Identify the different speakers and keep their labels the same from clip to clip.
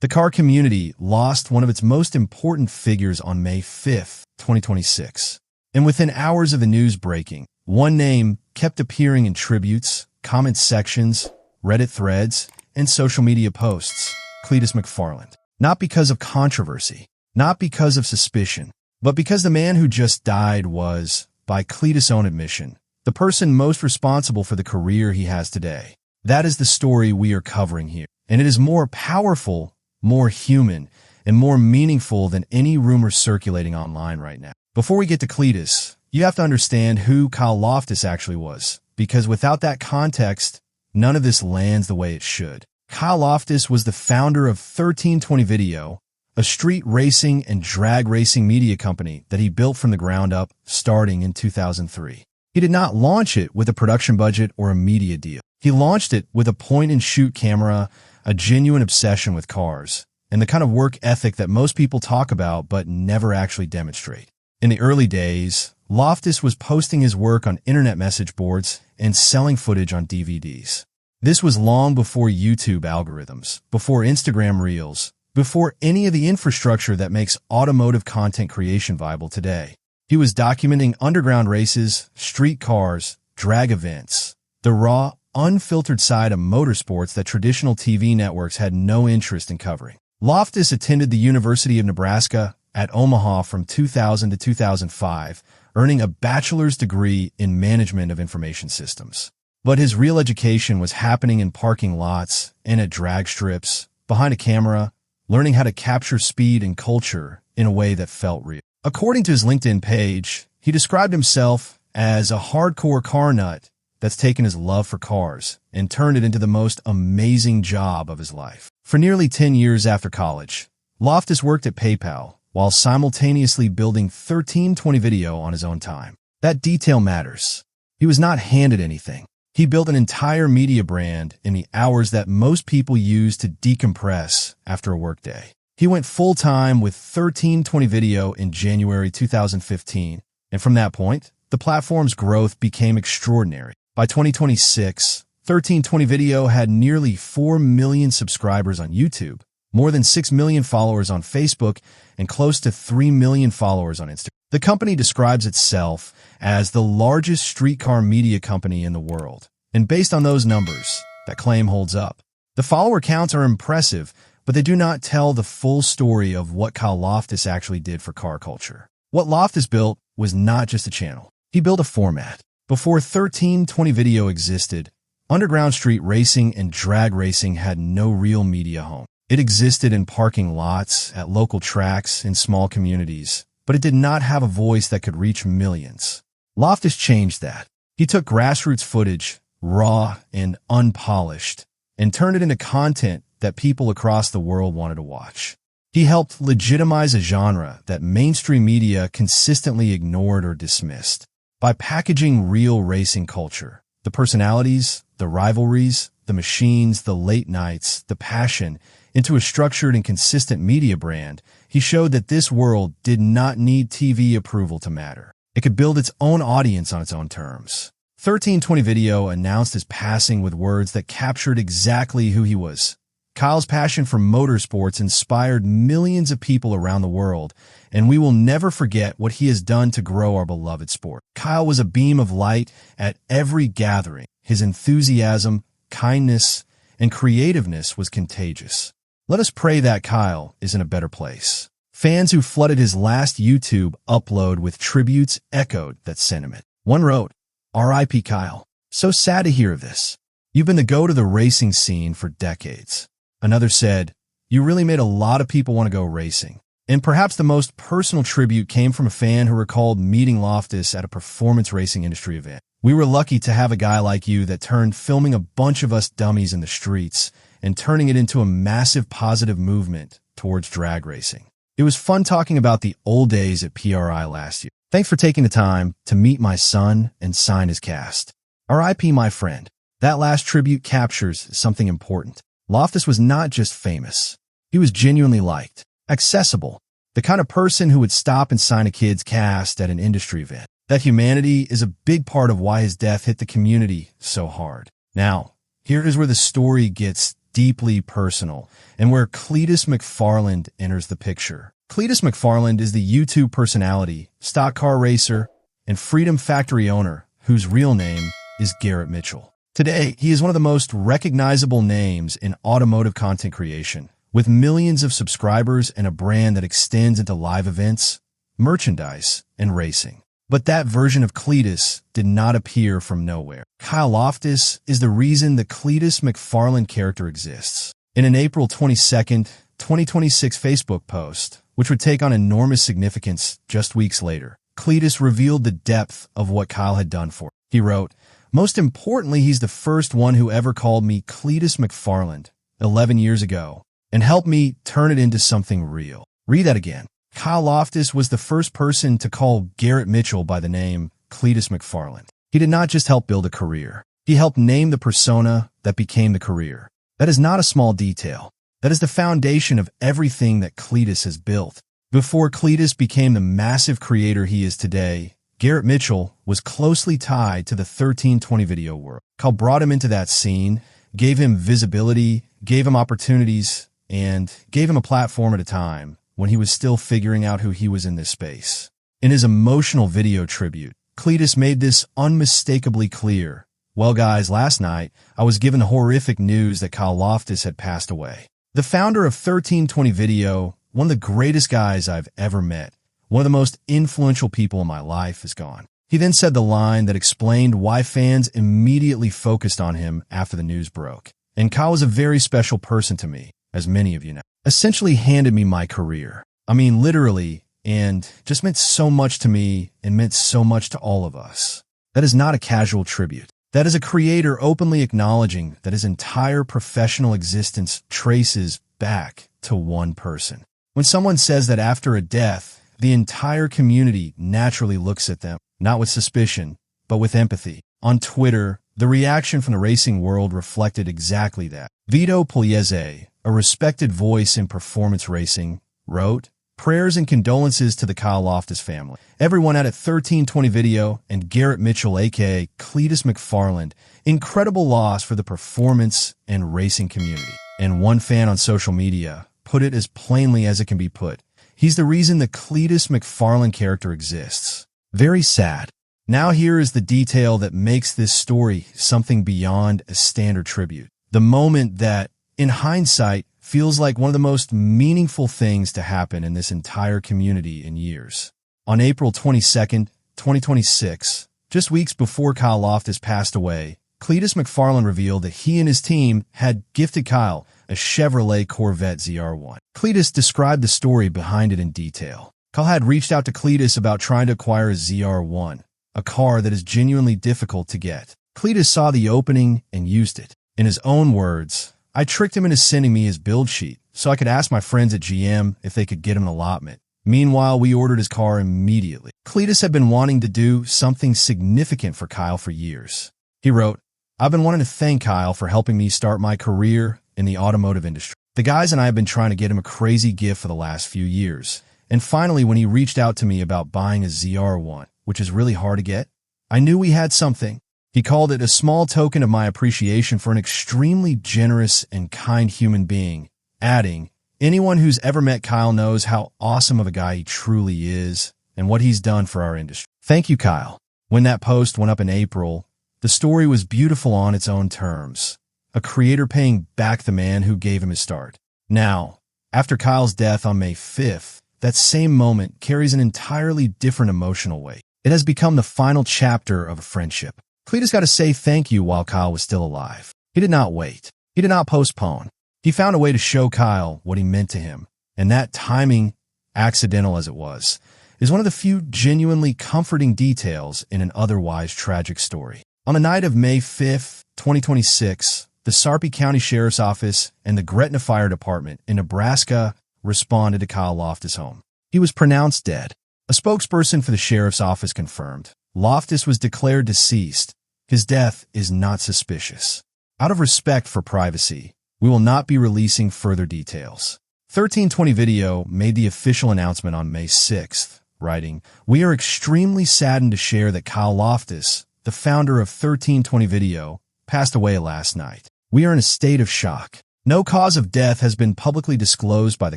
Speaker 1: The car community lost one of its most important figures on May 5th, 2026. And within hours of the news breaking, one name kept appearing in tributes, comment sections, Reddit threads, and social media posts: Cletus McFarland. Not because of controversy, not because of suspicion, but because the man who just died was, by Cletus' own admission, the person most responsible for the career he has today. That is the story we are covering here, and it is more powerful, more human, and more meaningful than any rumor circulating online right now. Before we get to Cletus, you have to understand who Kyle Loftis actually was, because without that context, none of this lands the way it should. Kyle Loftis was the founder of 1320 Video, a street racing and drag racing media company that he built from the ground up starting in 2003. He did not launch it with a production budget or a media deal. He launched it with a point-and-shoot camera, a genuine obsession with cars, and the kind of work ethic that most people talk about but never actually demonstrate. In the early days, Loftis was posting his work on internet message boards and selling footage on DVDs. This was long before YouTube algorithms, before Instagram Reels, before any of the infrastructure that makes automotive content creation viable today. He was documenting underground races, street cars, drag events, the raw, unfiltered side of motorsports that traditional TV networks had no interest in covering. Loftis attended the University of Nebraska at Omaha from 2000 to 2005, earning a bachelor's degree in management of information systems. But his real education was happening in parking lots and at drag strips, behind a camera, learning how to capture speed and culture in a way that felt real. According to his LinkedIn page, he described himself as a hardcore car nut that's taken his love for cars and turned it into the most amazing job of his life. For nearly 10 years after college, Loftis worked at PayPal while simultaneously building 1320 Video on his own time. That detail matters. He was not handed anything. He built an entire media brand in the hours that most people use to decompress after a workday. He went full-time with 1320 Video in January 2015, and from that point, the platform's growth became extraordinary. By 2026, 1320 Video had nearly 4 million subscribers on YouTube, more than 6 million followers on Facebook, and close to 3 million followers on Instagram. The company describes itself as the largest streetcar media company in the world. And based on those numbers, that claim holds up. The follower counts are impressive, but they do not tell the full story of what Kyle Loftis actually did for car culture. What Loftis built was not just a channel. He built a format. Before 1320 Video existed, underground street racing and drag racing had no real media home. It existed in parking lots, at local tracks, in small communities, but it did not have a voice that could reach millions. Loftis changed that. He took grassroots footage, raw and unpolished, and turned it into content that people across the world wanted to watch. He helped legitimize a genre that mainstream media consistently ignored or dismissed. By packaging real racing culture, the personalities, the rivalries, the machines, the late nights, the passion, into a structured and consistent media brand, he showed that this world did not need TV approval to matter. It could build its own audience on its own terms. 1320 Video announced his passing with words that captured exactly who he was. Kyle's passion for motorsports inspired millions of people around the world, and we will never forget what he has done to grow our beloved sport. Kyle was a beam of light at every gathering. His enthusiasm, kindness, and creativeness was contagious. Let us pray that Kyle is in a better place. Fans who flooded his last YouTube upload with tributes echoed that sentiment. One wrote, "R.I.P. Kyle. So sad to hear of this. You've been the go to the racing scene for decades." Another said, "You really made a lot of people want to go racing." And perhaps the most personal tribute came from a fan who recalled meeting Loftis at a performance racing industry event. "We were lucky to have a guy like you that turned filming a bunch of us dummies in the streets and turning it into a massive positive movement towards drag racing. It was fun talking about the old days at PRI last year. Thanks for taking the time to meet my son and sign his cast. R.I.P. my friend." That last tribute captures something important. Loftis was not just famous. He was genuinely liked, accessible, the kind of person who would stop and sign a kid's cast at an industry event. That humanity is a big part of why his death hit the community so hard. Now, here is where the story gets deeply personal, and where Cletus McFarland enters the picture. Cletus McFarland is the YouTube personality, stock car racer, and Freedom Factory owner, whose real name is Garrett Mitchell. Today, he is one of the most recognizable names in automotive content creation, with millions of subscribers and a brand that extends into live events, merchandise, and racing. But that version of Cletus did not appear from nowhere. Kyle Loftis is the reason the Cletus McFarland character exists. In an April 22, 2026 Facebook post, which would take on enormous significance just weeks later, Cletus revealed the depth of what Kyle had done for him. He wrote, "Most importantly, he's the first one who ever called me Cletus McFarland 11 years ago and helped me turn it into something real." Read that again. Kyle Loftis was the first person to call Garrett Mitchell by the name Cletus McFarland. He did not just help build a career. He helped name the persona that became the career. That is not a small detail. That is the foundation of everything that Cletus has built. Before Cletus became the massive creator he is today, Garrett Mitchell was closely tied to the 1320 video world. Kyle brought him into that scene, gave him visibility, gave him opportunities, and gave him a platform at a time when he was still figuring out who he was in this space. In his emotional video tribute, Cletus made this unmistakably clear. "Well, guys, last night, I was given the horrific news that Kyle Loftis had passed away. The founder of 1320 Video, one of the greatest guys I've ever met, one of the most influential people in my life, is gone." He then said the line that explained why fans immediately focused on him after the news broke. "And Kyle was a very special person to me, as many of you know. Essentially handed me my career. I mean, literally, and just meant so much to me and meant so much to all of us." That is not a casual tribute. That is a creator openly acknowledging that his entire professional existence traces back to one person. When someone says that after a death, the entire community naturally looks at them, not with suspicion, but with empathy. On Twitter, the reaction from the racing world reflected exactly that. Vito Pugliese, a respected voice in performance racing, wrote, "Prayers and condolences to the Kyle Loftis family. Everyone at 1320 Video and Garrett Mitchell, aka Cletus McFarland, incredible loss for the performance and racing community." And one fan on social media put it as plainly as it can be put: "He's the reason the Cletus McFarland character exists." Very sad. Now here is the detail that makes this story something beyond a standard tribute. The moment that, in hindsight, feels like one of the most meaningful things to happen in this entire community in years. On April 22, 2026, just weeks before Kyle Loftis passed away, Cletus McFarland revealed that he and his team had gifted Kyle a Chevrolet Corvette ZR1. Cletus described the story behind it in detail. Kyle had reached out to Cletus about trying to acquire a ZR1, a car that is genuinely difficult to get. Cletus saw the opening and used it. In his own words, "I tricked him into sending me his build sheet so I could ask my friends at GM if they could get him an allotment. Meanwhile, we ordered his car immediately." Cletus had been wanting to do something significant for Kyle for years. He wrote, "I've been wanting to thank Kyle for helping me start my career in the automotive industry. The guys and I have been trying to get him a crazy gift for the last few years. And finally, when he reached out to me about buying a ZR1, which is really hard to get, I knew we had something." He called it a small token of my appreciation for an extremely generous and kind human being, adding, "Anyone who's ever met Kyle knows how awesome of a guy he truly is and what he's done for our industry. Thank you, Kyle." When that post went up in April, the story was beautiful on its own terms. A creator paying back the man who gave him his start. Now, after Kyle's death on May 5th, that same moment carries an entirely different emotional weight. It has become the final chapter of a friendship. Cletus got to say thank you while Kyle was still alive. He did not wait. He did not postpone. He found a way to show Kyle what he meant to him. And that timing, accidental as it was, is one of the few genuinely comforting details in an otherwise tragic story. On the night of May 5th, 2026, the Sarpy County Sheriff's Office and the Gretna Fire Department in Nebraska responded to Kyle Loftis' home. He was pronounced dead. A spokesperson for the sheriff's office confirmed Loftis was declared deceased. His death is not suspicious. Out of respect for privacy, we will not be releasing further details. 1320 Video made the official announcement on May 6th, writing, "We are extremely saddened to share that Kyle Loftis, the founder of 1320 Video, passed away last night. We are in a state of shock. No cause of death has been publicly disclosed by the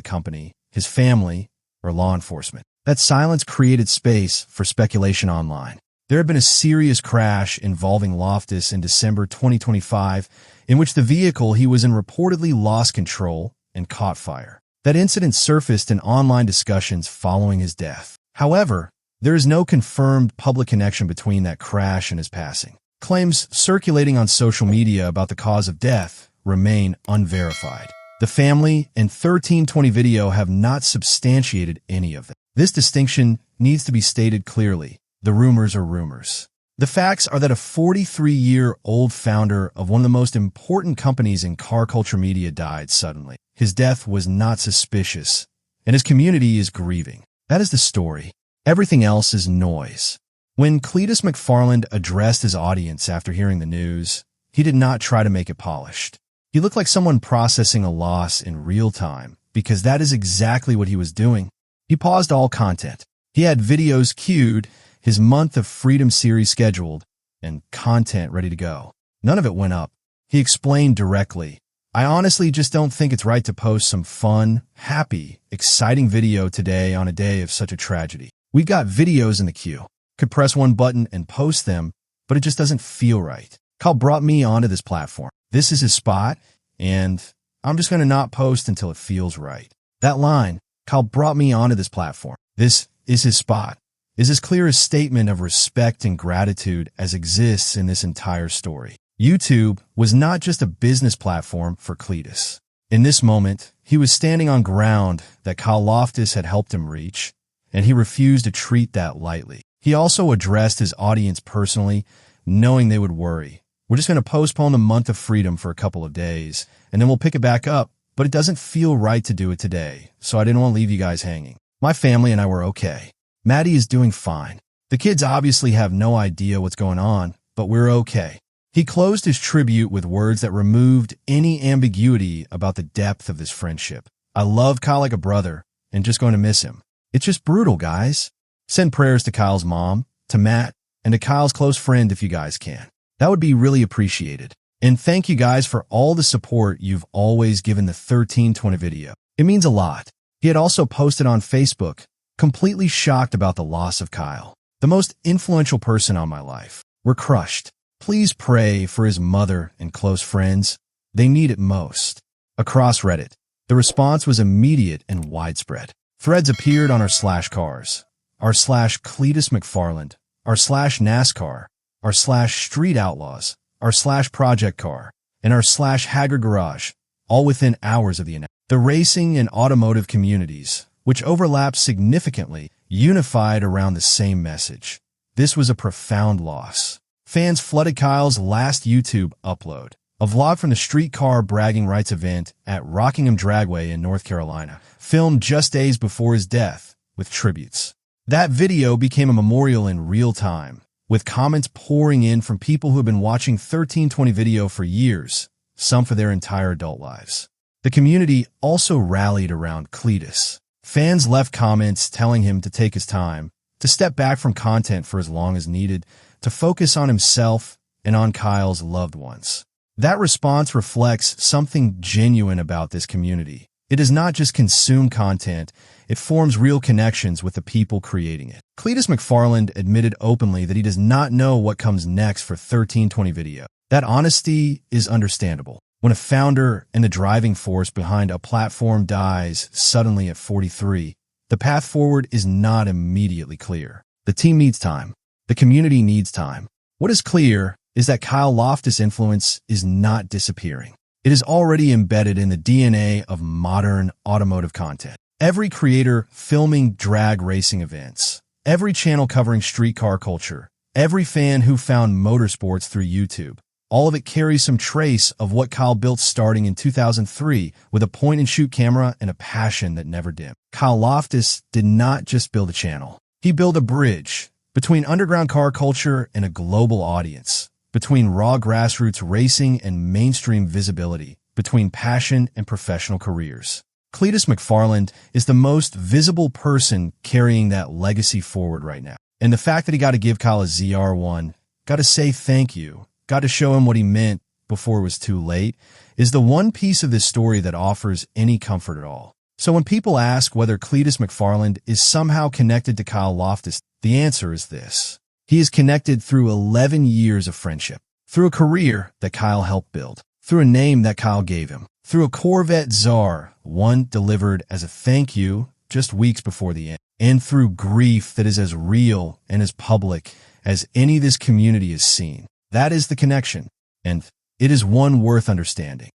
Speaker 1: company, his family, or law enforcement. That silence created space for speculation online. There had been a serious crash involving Loftis in December 2025, in which the vehicle he was in reportedly lost control and caught fire. That incident surfaced in online discussions following his death. However, there is no confirmed public connection between that crash and his passing. Claims circulating on social media about the cause of death remain unverified. The family and 1320 video have not substantiated any of them. This distinction needs to be stated clearly. The rumors are rumors. The facts are that a 43-year-old founder of one of the most important companies in car culture media died suddenly. His death was not suspicious, and his community is grieving. That is the story. Everything else is noise. When Cletus McFarland addressed his audience after hearing the news, he did not try to make it polished. He looked like someone processing a loss in real time, because that is exactly what he was doing. He paused all content. He had videos queued, his Month of Freedom series scheduled, and content ready to go. None of it went up. He explained directly, "I honestly just don't think it's right to post some fun, happy, exciting video today on a day of such a tragedy. We've got videos in the queue. Could press one button and post them, but it just doesn't feel right. Kyle brought me onto this platform. This is his spot, and I'm just going to not post until it feels right." That line, "Kyle brought me onto this platform. This is his spot," is as clear a statement of respect and gratitude as exists in this entire story. YouTube was not just a business platform for Cletus. In this moment, he was standing on ground that Kyle Loftis had helped him reach, and he refused to treat that lightly. He also addressed his audience personally, knowing they would worry. "We're just going to postpone the Month of Freedom for a couple of days, and then we'll pick it back up, but it doesn't feel right to do it today, so I didn't want to leave you guys hanging. My family and I were okay. Maddie is doing fine. The kids obviously have no idea what's going on, but we're okay." He closed his tribute with words that removed any ambiguity about the depth of this friendship. "I love Kyle like a brother, and just going to miss him. It's just brutal, guys. Send prayers to Kyle's mom, to Matt, and to Kyle's close friend if you guys can. That would be really appreciated. And thank you guys for all the support you've always given the 1320 video. It means a lot." He had also posted on Facebook, "Completely shocked about the loss of Kyle. The most influential person on my life. We're crushed. Please pray for his mother and close friends. They need it most." Across Reddit, the response was immediate and widespread. Threads appeared on /cars, /Cletus McFarland, /NASCAR, /Street Outlaws, /Project Car, and /Haggard Garage, all within hours of the announcement. The racing and automotive communities, which overlapped significantly, unified around the same message. This was a profound loss. Fans flooded Kyle's last YouTube upload, a vlog from the streetcar bragging rights event at Rockingham Dragway in North Carolina, filmed just days before his death, with tributes. That video became a memorial in real time, with comments pouring in from people who have been watching 1320 video for years, some for their entire adult lives. The community also rallied around Cletus. Fans left comments telling him to take his time, to step back from content for as long as needed, to focus on himself and on Kyle's loved ones. That response reflects something genuine about this community. It does not just consume content, it forms real connections with the people creating it. Cletus McFarland admitted openly that he does not know what comes next for 1320 video. That honesty is understandable. When a founder and the driving force behind a platform dies suddenly at 43, the path forward is not immediately clear. The team needs time. The community needs time. What is clear is that Kyle Loftis' influence is not disappearing. It is already embedded in the DNA of modern automotive content. Every creator filming drag racing events, every channel covering streetcar culture, every fan who found motorsports through YouTube, all of it carries some trace of what Kyle built starting in 2003 with a point-and-shoot camera and a passion that never dimmed. Kyle Loftis did not just build a channel. He built a bridge between underground car culture and a global audience, between raw grassroots racing and mainstream visibility, between passion and professional careers. Cletus McFarland is the most visible person carrying that legacy forward right now. And the fact that he got to give Kyle a ZR1, got to say thank you, got to show him what he meant before it was too late is the one piece of this story that offers any comfort at all. So when people ask whether Cletus McFarland is somehow connected to Kyle Loftis, the answer is this. He is connected through 11 years of friendship, through a career that Kyle helped build, through a name that Kyle gave him, through a Corvette ZR1 delivered as a thank you just weeks before the end, and through grief that is as real and as public as any this community has seen. That is the connection, and it is one worth understanding.